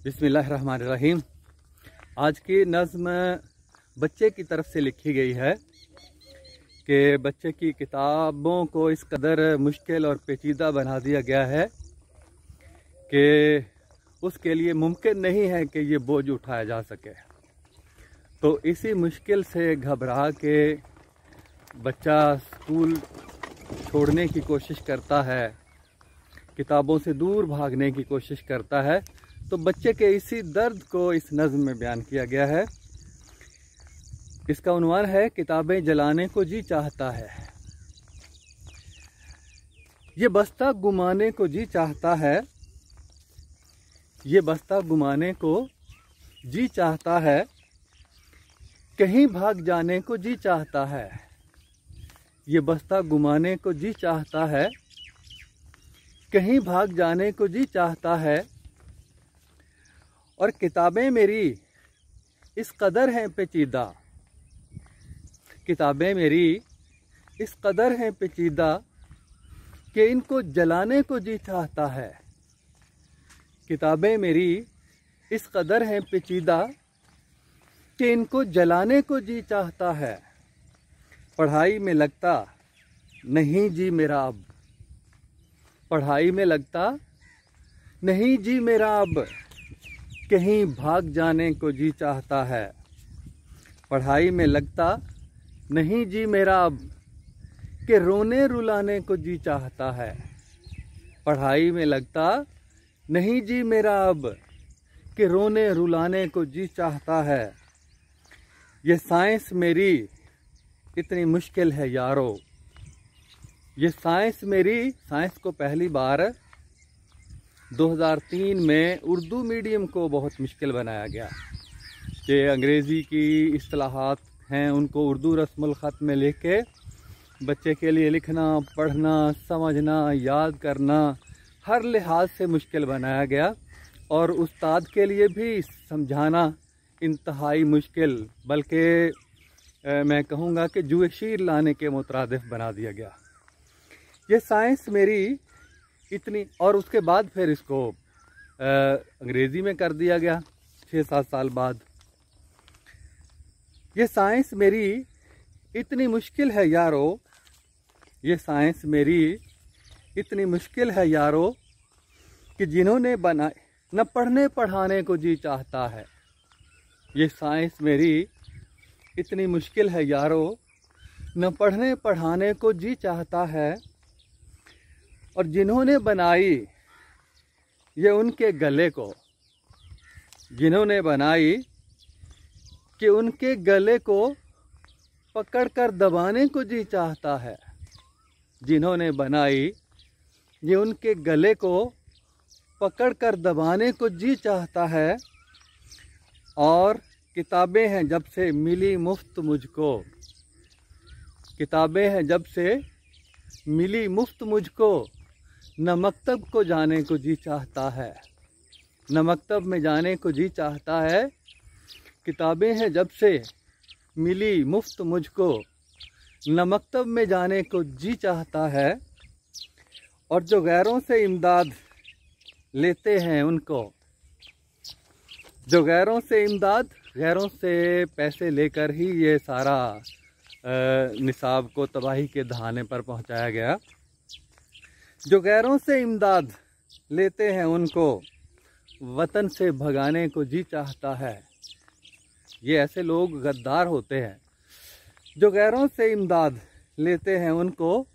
बिस्मिल्लाहिर्रहमानिर्रहीम। आज की नज़्म बच्चे की तरफ से लिखी गई है कि बच्चे की किताबों को इस कदर मुश्किल और पेचीदा बना दिया गया है कि उसके लिए मुमकिन नहीं है कि ये बोझ उठाया जा सके। तो इसी मुश्किल से घबरा के बच्चा स्कूल छोड़ने की कोशिश करता है, किताबों से दूर भागने की कोशिश करता है। तो बच्चे के इसी दर्द को इस नज़्म में बयान किया गया है। इसका उन्वान है किताबें जलाने को जी चाहता है। ये बस्ता गुमाने को जी चाहता है, ये बस्ता गुमाने को जी चाहता है, कहीं भाग जाने को जी चाहता है। ये बस्ता गुमाने को जी चाहता है, कहीं भाग जाने को जी चाहता है। और किताबें मेरी इस कदर हैं पेचीदा, किताबें मेरी इस कदर हैं पेचीदा कि इनको जलाने को जी चाहता है। किताबें मेरी इस कदर हैं पेचीदा कि इनको जलाने को जी चाहता है। पढ़ाई में लगता नहीं जी मेरा अब, पढ़ाई में लगता नहीं जी मेरा अब, कहीं भाग जाने को जी चाहता है। पढ़ाई में लगता नहीं जी मेरा अब, कि रोने रुलाने को जी चाहता है। पढ़ाई में लगता नहीं जी मेरा अब, कि रोने रुलाने को जी चाहता है। ये साइंस मेरी इतनी मुश्किल है यारो, ये साइंस मेरी, साइंस को पहली बार 2003 में उर्दू मीडियम को बहुत मुश्किल बनाया गया कि अंग्रेज़ी की इस्तिलाहात हैं उनको उर्दू रस्मुल ख़त में लिख के बच्चे के लिए लिखना, पढ़ना, समझना, याद करना हर लिहाज से मुश्किल बनाया गया। और उस्ताद के लिए भी समझाना इंतहाई मुश्किल, बल्कि मैं कहूँगा कि जुए शीर लाने के मुतरादिफ बना दिया गया। ये साइंस मेरी इतनी, और उसके बाद फिर इसको अंग्रेज़ी में कर दिया गया 6-7 साल बाद। ये साइंस मेरी इतनी मुश्किल है यारो, ये साइंस मेरी इतनी मुश्किल है यारो, कि जिन्होंने बनाए न पढ़ने पढ़ाने को जी चाहता है। ये साइंस मेरी इतनी मुश्किल है यारो, न पढ़ने पढ़ाने को जी चाहता है। और जिन्होंने बनाई ये उनके गले को, जिन्होंने बनाई कि उनके गले को पकड़ कर दबाने को जी चाहता है। जिन्होंने बनाई ये उनके गले को पकड़ कर दबाने को जी चाहता है। और किताबें हैं जब से मिली मुफ्त मुझको, किताबें हैं जब से मिली मुफ्त मुझको, न मकतब को जाने को जी चाहता है, न मकतब में जाने को जी चाहता है। किताबें हैं जब से मिली मुफ्त मुझको, न मकतब में जाने को जी चाहता है। और जो गैरों से इमदाद लेते हैं उनको, जो गैरों से इमदाद, गैरों से पैसे लेकर ही ये सारा निसाब को तबाही के दहाने पर पहुंचाया गया। जो गैरों से इमदाद लेते हैं उनको वतन से भगाने को जी चाहता है। ये ऐसे लोग गद्दार होते हैं, जो गैरों से इमदाद लेते हैं उनको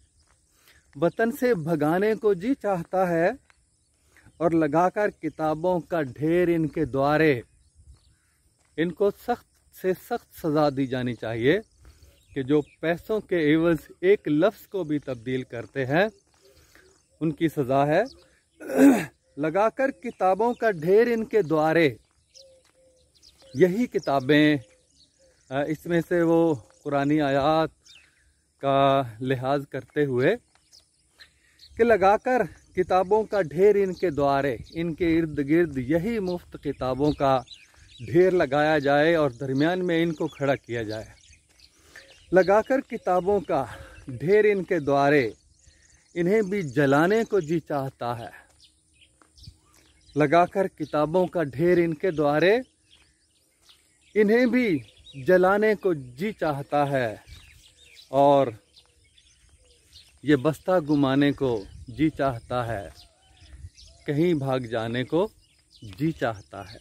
वतन से भगाने को जी चाहता है। और लगाकर किताबों का ढेर इनके द्वारे, इनको सख्त से सख्त सज़ा दी जानी चाहिए कि जो पैसों के एवज एक लफ्ज़ को भी तब्दील करते हैं उनकी सज़ा है लगाकर किताबों का ढेर इनके द्वारे। यही किताबें, इसमें से वो कुरानी आयात का लिहाज करते हुए कि लगाकर किताबों का ढेर इनके द्वारे, इनके इर्द गिर्द यही मुफ्त किताबों का ढेर लगाया जाए और दरमियान में इनको खड़ा किया जाए। लगाकर किताबों का ढेर इनके द्वारे, इन्हें भी जलाने को जी चाहता है। लगाकर किताबों का ढेर इनके द्वारे, इन्हें भी जलाने को जी चाहता है और ये बस्ता गुमाने को जी चाहता है, कहीं भाग जाने को जी चाहता है।